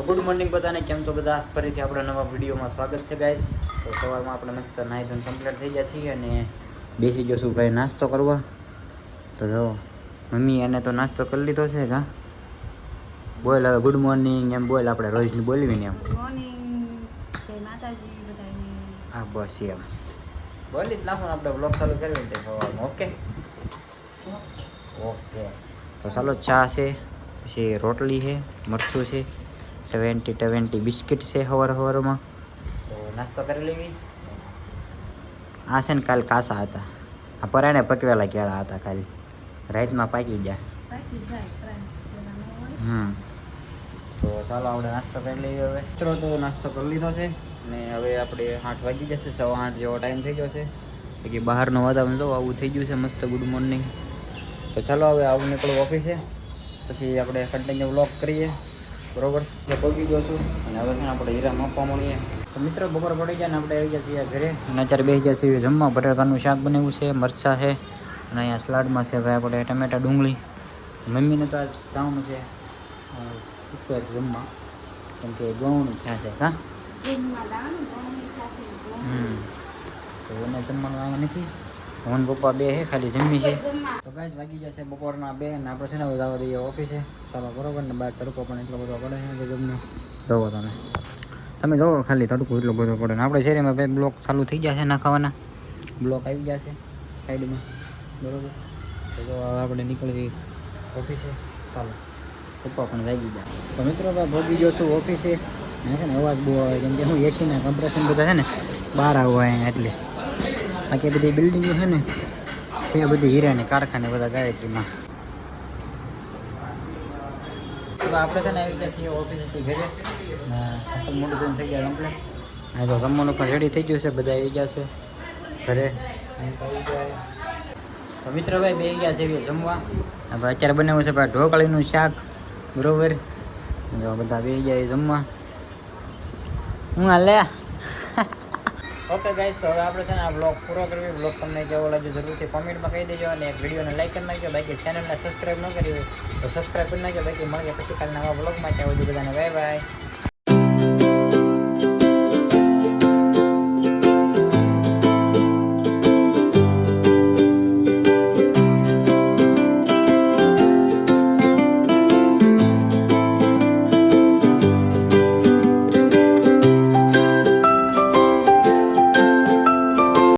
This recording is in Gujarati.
ગુડ મોર્નિંગ બધાને, કેમ છો બધા? ફરીથી આપણા નવા વિડીયોમાં સ્વાગત છે ગાઈસ. તો સવારમાં આપણે મસ્ત નાહી ધોઈને કમ્પ્લીટ થઈ ગયા છીએ અને બેસી ગયો છું ભાઈ નાસ્તો કરવા. તો જો મમ્મી એને તો નાસ્તો કરી લીધો છે. કા બોલ હવે ગુડ મોર્નિંગ એમ બોલ, આપણે રોજની બોલવીને એમ. ગુડ મોર્નિંગ, જય માતાજી બધાને. હા બસ એમ બોલી જ નાખો, આપણે બ્લોગ ચાલુ કરવી છે સવારમાં. ઓકે ઓકે તો ચાલો, ચા છે, પછી રોટલી છે, મરચું છે, 20 બિસ્કિટ છે સવારમાં. તો નાસ્તો કરી લેવી. આ છે ને કાલ કાસા હતા, આ પરાણે પકવેલા કેળા હતા, કાલે રાતમાં પાકી ગયા. તો ચાલો આપણે નાસ્તો કરી લઈએ હવે. મિત્રો તો નાસ્તો કરી લીધો છે ને હવે આપણે 8 વાગી જશે, 8:15 જેવો ટાઈમ થઈ ગયો છે. કે બહારનું વાતાવરણ તો આવું થઈ ગયું છે મસ્ત. Good morning. તો ચાલો હવે આવું નીકળું ઓફિસે, પછી આપણે કન્ટિન્યુ વ્લોગ કરીએ. બરોબર, જે પહોંચી ગયો છું અને હવે છે ને આપણે હીરા માપવા મળીએ. તો મિત્રો બપોર પડી જાય ને આપણે આવી ગયા છીએ ઘરે અને અત્યારે બેસી ગયા છીએ જમવા. બટાકાનું શાક બનાવ્યું છે, મરચાં છે અને અહીંયા સલાડમાં છે ભાઈ આપણે ટમેટા ડુંગળી. મમ્મીને તો આ જવાનું છે ઉપર જમવા, કેમ કે ગૌણ થયા છે. હા તો એને જમવાનું આવ્યા નથી. હું પપ્પા બે છે, ખાલી જમી છે. તો ગાઈસ વાગી જશે બપોરના 2 અને આપણે છે ને જવા દઈએ ઓફિસે. ચાલો બરોબર ને, બહાર તડકો પણ એટલો બધો પડે છે ગજબનો. જોવો તમે જોવો ખાલી તડકો એટલો બધો પડે ને. આપણે શેરીમાં ભાઈ બ્લોક ચાલુ થઈ ગયા છે નાખાવાના, બ્લોક આવી ગયા છે સાઈડમાં. બરોબર, તો જો આપણે નીકળવી ઓફિસે. ચાલો, પપ્પા પણ જાગી ગયા. તો મિત્રો ભાઈ ભોગી ગયો છું ઓફિસે. અને છે ને અવાજ બહુ આવે, કેમ કે હું એસીના કમ્પ્રેશન બધા છે ને બહાર આવવા અહીંયા, એટલે બાકી બધી બિલ્ડિંગો છે ને છે બધી હીરાની કારખાને બધા ગાયત્રીમાં. તો આપણે છે ને આવી ગયા છીએ ઓફિસેથી ઘરે. મોટું ધોઈને થઈ ગયા કમ્પ્લેટ. હા તો જમવાનું પણ રેડી થઈ ગયું છે, બધા આવી ગયા છે ઘરે. તો મિત્ર ભાઈ બે ગયા છે જમવા. હવે અત્યારે બનાવ્યું છે ભાઈ ઢોકળીનું શાક. બરોબર, જો બધા બે ગયા જમવા. હું હાલે. ઓકે ગાઈસ, તો હવે આપણે છે ને આ બ્લોગ પૂરો કરવી. બ્લોગ તમને કેવો લાગ્યો જરૂરથી કોમેન્ટમાં કહી દેજો અને એક વિડીયોને લાઈક કરી નાખજો. બાકી ચેનલને સબસ્ક્રાઈબ ન કરી હોય તો સબસ્ક્રાઈબ કરી નાખજો. બાકી મળીએ પછી કાલે નવા બ્લોગમાં. ત્યાં સુધી બધાને બાય બાય.